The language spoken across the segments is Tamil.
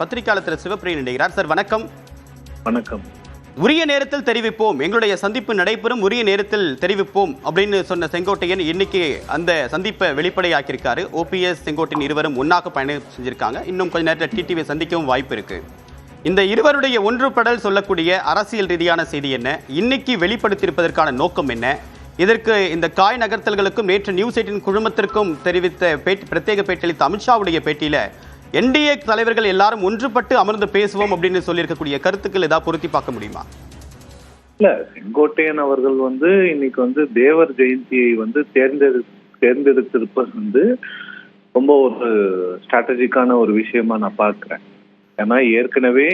பத்திரிகையாளர் திரு சிவப்பிரியன் இணைகிறார். சார் வணக்கம். வணக்கம். உரிய நேரத்தில் தெரிவிப்போம், எங்களுடைய சந்திப்பு நடைபெறும், உரிய நேரத்தில் தெரிவிப்போம் அப்படின்னு சொன்ன செங்கோட்டையன் இன்னைக்கு அந்த சந்திப்பை வெளிப்படையாக்கியிருக்காரு. ஓபிஎஸ் செங்கோட்டையன் இருவரும் ஒன்னாக பயணம் செஞ்சிருக்காங்க. இன்னும் கொஞ்ச நேரத்தில் டிடிவி சந்திக்கவும் வாய்ப்பு இருக்கு. இந்த இருவருடைய ஒன்றுபடல் சொல்லக்கூடிய அரசியல் ரீதியான செய்தி என்ன, இன்னைக்கு வெளிப்படுத்தியிருப்பதற்கான நோக்கம் என்ன, இதற்கு இந்த காய் நகர்த்தல்களுக்கும் நேற்று நியூஸ் 18 குழுமத்திற்கும் தெரிவித்த பிரத்யேக பேட்டியளித்த அமித்ஷாவுடைய பேட்டியில என்டிஏ தலைவர்கள் எல்லாரும் ஒன்றுபட்டு அமர்ந்து பேசுவோம் அப்படின்னு சொல்லியிருக்கக்கூடிய கருத்துக்கள் ஏதாவது பொருத்தி பார்க்க முடியுமா? இல்ல, செங்கோட்டையன் அவர்கள் இன்னைக்கு தேவர் ஜெயந்தியை தேர்ந்தெடுத்திருப்பது ரொம்ப ஒரு ஸ்ட்ராட்டஜிக்கான ஒரு விஷயமா நான் பார்க்கிறேன். ஏன்னா ஏற்கனவே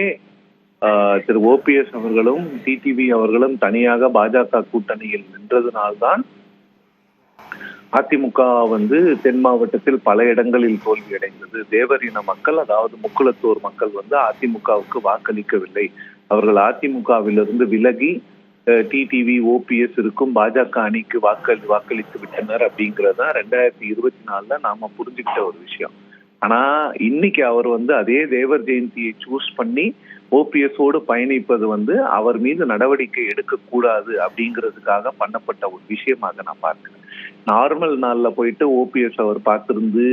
திரு ஓபிஎஸ் அவர்களும் டிடிவி அவர்களும் தனியாக பாஜக கூட்டணியில் நின்றதுனால்தான் அதிமுக தென் மாவட்டத்தில் பல இடங்களில் தோல்வியடைந்தது. தேவர் இன மக்கள், அதாவது முக்குளத்தோர் மக்கள் அதிமுகவுக்கு வாக்களிக்கவில்லை. அவர்கள் அதிமுகவிலிருந்து விலகி டிடிவி ஓபிஎஸ் இருக்கும் பாஜக அணிக்கு வாக்களித்து விட்டனர். அப்படிங்கறத 2024 நாம புரிஞ்சுக்கிட்ட ஒரு விஷயம். ஆனா இன்னைக்கு அவர் அதே தேவர் ஜெயந்தியை சூஸ் பண்ணி ஓபிஎஸோடு பயணிப்பது அவர் மீது நடவடிக்கை எடுக்கக்கூடாது அப்படிங்கிறதுக்காக பண்ணப்பட்ட ஒரு விஷயமாக நான் பார்க்கிறேன். நார்மல் நாள்ல போயிட்டு ஓபிஎஸ் அவர் பார்த்திருந்து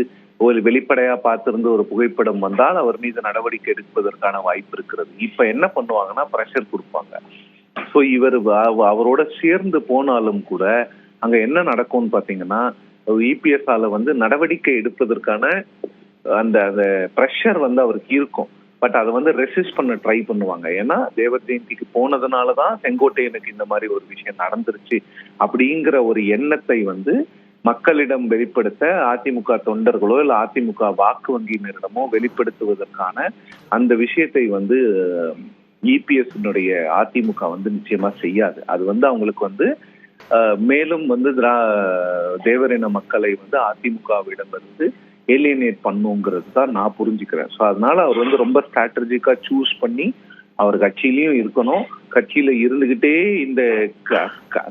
ஒரு வெளிப்படையா பார்த்திருந்து ஒரு புகைப்படம் வந்தால் அவர் மீது நடவடிக்கை எடுப்பதற்கான வாய்ப்பு இருக்கிறது. இப்ப என்ன பண்ணுவாங்கன்னா பிரஷர் கொடுப்பாங்க. ஸோ இவர் அவரோட சேர்ந்து போனாலும் கூட அங்க என்ன நடக்கும்னு பாத்தீங்கன்னா இபிஎஸ் ஆல நடவடிக்கை எடுப்பதற்கான அந்த ப்ரெஷர் அவருக்கு இருக்கும். பட் அதை ரெசிஸ்ட் பண்ண ட்ரை பண்ணுவாங்க. ஏன்னா தேவர் ஜெயந்திக்கு போனதுனாலதான் செங்கோட்டையனுக்கு இந்த மாதிரி ஒரு விஷயம் நடந்துருச்சு அப்படிங்கிற ஒரு எண்ணத்தை மக்களிடம் வெளிப்படுத்த அதிமுக தொண்டர்களோ இல்ல அதிமுக வாக்கு வங்கியினரிடமோ வெளிப்படுத்துவதற்கான அந்த விஷயத்தை இபிஎஸ் அதிமுக நிச்சயமா செய்யாது. அது அவங்களுக்கு மேலும் தேவரின மக்களை அதிமுகவிடம் ஏலியனேட் பண்ணுங்கிறது தான் நான் புரிஞ்சுக்கிறேன். ஸோ அதனால அவர் ரொம்ப ஸ்ட்ராட்டஜிக்கா சூஸ் பண்ணி அவர் கட்சியிலையும் இருக்கணும், கட்சியில இருந்துகிட்டே இந்த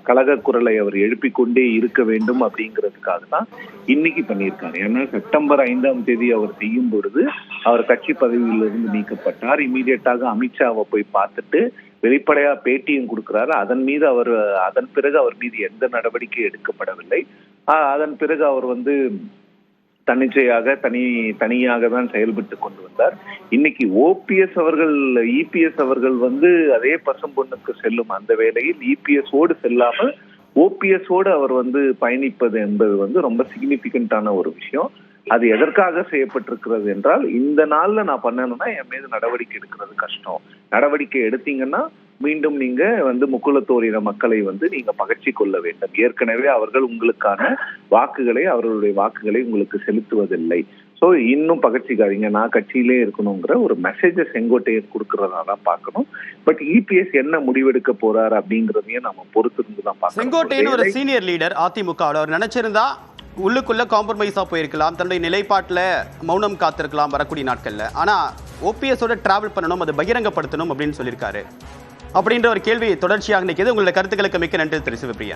கழக குரலை அவர் எழுப்பிக்கொண்டே இருக்க வேண்டும் அப்படிங்கிறதுக்காக தான் இன்னைக்கு பண்ணியிருக்காரு. ஏன்னா செப்டம்பர் 5ஆம் தேதி அவர் செய்யும் பொழுது அவர் கட்சி பதவியிலிருந்து நீக்கப்பட்டார். இமீடியட்டாக அமித்ஷாவை போய் பார்த்துட்டு வெளிப்படையா பேட்டியும் கொடுக்கிறாரு. அதன் பிறகு அவர் மீது எந்த நடவடிக்கை எடுக்கப்படவில்லை. அதன் பிறகு அவர் தனியாக தான் செயல்பட்டு கொண்டு வந்தார். இன்னைக்கு ஓபிஎஸ் அவர்கள் இபிஎஸ் அவர்கள் அதே பசும்பொண்ணுக்கு செல்லும் அந்த வேளையில் இபிஎஸ் ஓடு செல்லாமல் ஓபிஎஸ் ஓடு அவர் பயணிப்பது என்பது ரொம்ப சிக்னிபிகண்டான ஒரு விஷயம். அது எதற்காக செய்யப்பட்டிருக்கிறது என்றால், இந்த நாள்ல நான் பண்ணணும்னா என் மீது நடவடிக்கை எடுக்கிறது கஷ்டம். நடவடிக்கை எடுத்தீங்கன்னா மீண்டும் நீங்க முக்குளத்தோரின மக்களை நீங்க பகர்ச்சி கொள்ள வேண்டும். ஏற்கனவே அவர்கள் உங்களுக்கான அவர்களுடைய வாக்குகளை உங்களுக்கு செலுத்துவதில்லை. ஸோ இன்னும் பகர்ச்சிக்காதீங்க, நான் கட்சியிலே இருக்கணுங்கிற ஒரு மெசேஜை செங்கோட்டையன் கொடுக்கறதா பார்க்கணும். பட் இபிஎஸ் என்ன முடிவெடுக்க போறாரு அப்படிங்கறதையும் நம்ம பொறுத்திருந்து தான் பார்க்கணும். செங்கோட்டையன் ஒரு சீனியர் லீடர் அதிமுக, அவர் நினைச்சிருந்தா உள்ளுக்குள்ள காம்ப்ரமைஸா போயிருக்கலாம், தன்னுடைய நிலைப்பாட்டுல மௌனம் காத்திருக்கலாம் வரக்கூடிய நாட்கள்ல. ஆனா ஓபிஎஸோட டிராவல் பண்ணணும், அதை பகிரங்கப்படுத்தணும் அப்படின்னு சொல்லியிருக்காரு. அப்படின்ற ஒரு கேள்வி தொடர்ச்சியாக நிற்கிறது. உங்களுடைய கருத்துக்களுக்கு மிக்க நன்றி திரு சிவப்பிரியன்.